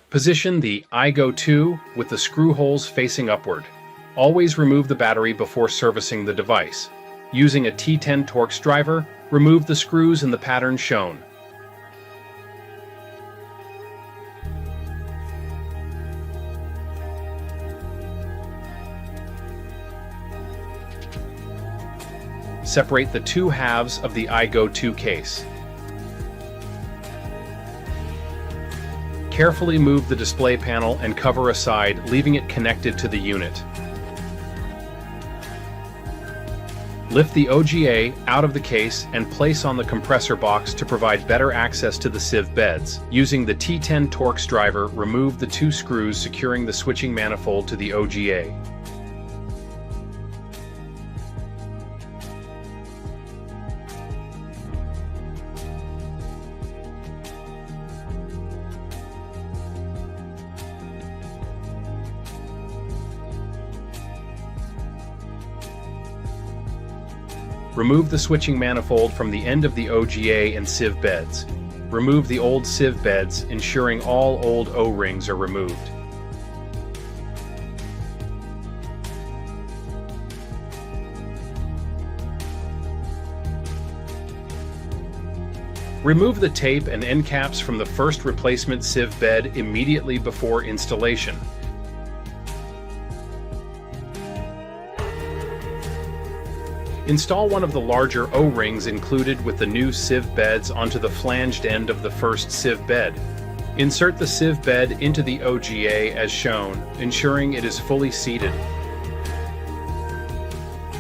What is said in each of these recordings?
Position the iGo2 with the screw holes facing upward. Always remove the battery before servicing the device. Using a T10 Torx driver, remove the screws in the pattern shown. Separate the two halves of the iGo2 case. Carefully move the display panel and cover aside, leaving it connected to the unit. Lift the OGA out of the case and place on the compressor box to provide better access to the sieve beds. Using the T10 Torx driver, remove the two screws securing the switching manifold to the OGA. Remove the switching manifold from the end of the OGA and sieve beds. Remove the old sieve beds, ensuring all old O-rings are removed. Remove the tape and end caps from the first replacement sieve bed immediately before installation. Install one of the larger O-rings included with the new sieve beds onto the flanged end of the first sieve bed. Insert the sieve bed into the OGA as shown, ensuring it is fully seated.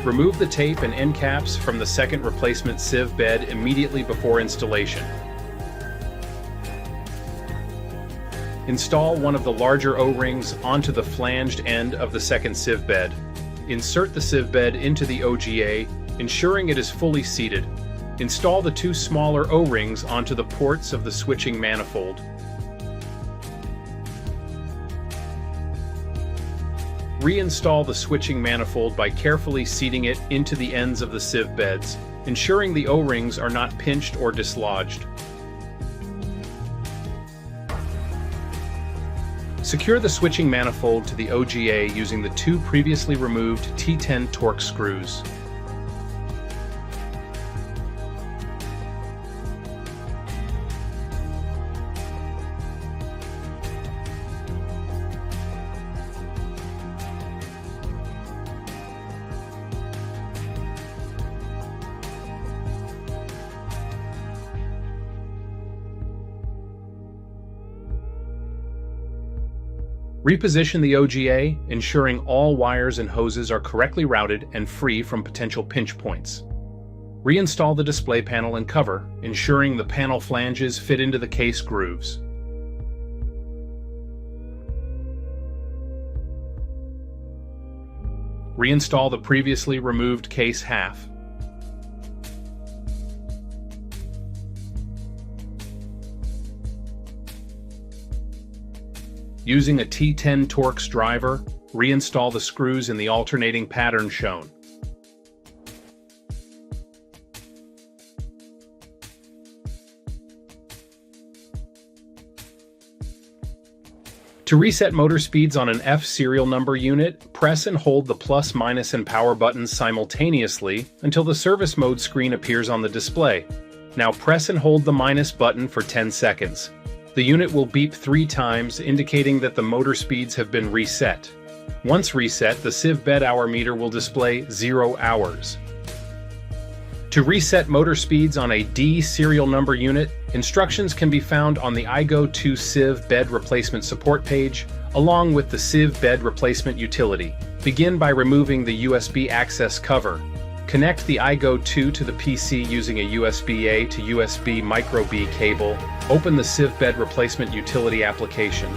Remove the tape and end caps from the second replacement sieve bed immediately before installation. Install one of the larger O-rings onto the flanged end of the second sieve bed. Insert the sieve bed into the OGA, ensuring it is fully seated. Install the two smaller O-rings onto the ports of the switching manifold. Reinstall the switching manifold by carefully seating it into the ends of the sieve beds, ensuring the O-rings are not pinched or dislodged. Secure the switching manifold to the OGA using the two previously removed T10 Torx screws. Reposition the OGA, ensuring all wires and hoses are correctly routed and free from potential pinch points. Reinstall the display panel and cover, ensuring the panel flanges fit into the case grooves. Reinstall the previously removed case half. Using a T10 Torx driver, reinstall the screws in the alternating pattern shown. To reset motor speeds on an F serial number unit, press and hold the plus, minus, and power buttons simultaneously until the service mode screen appears on the display. Now press and hold the minus button for 10 seconds. The unit will beep 3 times, indicating that the motor speeds have been reset. Once reset, the sieve bed hour meter will display 0 hours. To reset motor speeds on a D serial number unit, instructions can be found on the iGo2 Sieve Bed Replacement support page, along with the Sieve Bed Replacement utility. Begin by removing the USB access cover. Connect the iGo2 to the PC using a USB-A to USB micro-B cable. Open the Sieve Bed Replacement utility application.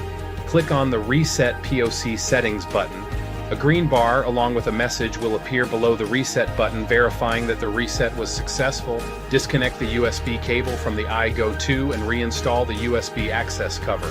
Click on the Reset POC Settings button. A green bar along with a message will appear below the reset button verifying that the reset was successful. Disconnect the USB cable from the iGo2 and reinstall the USB access cover.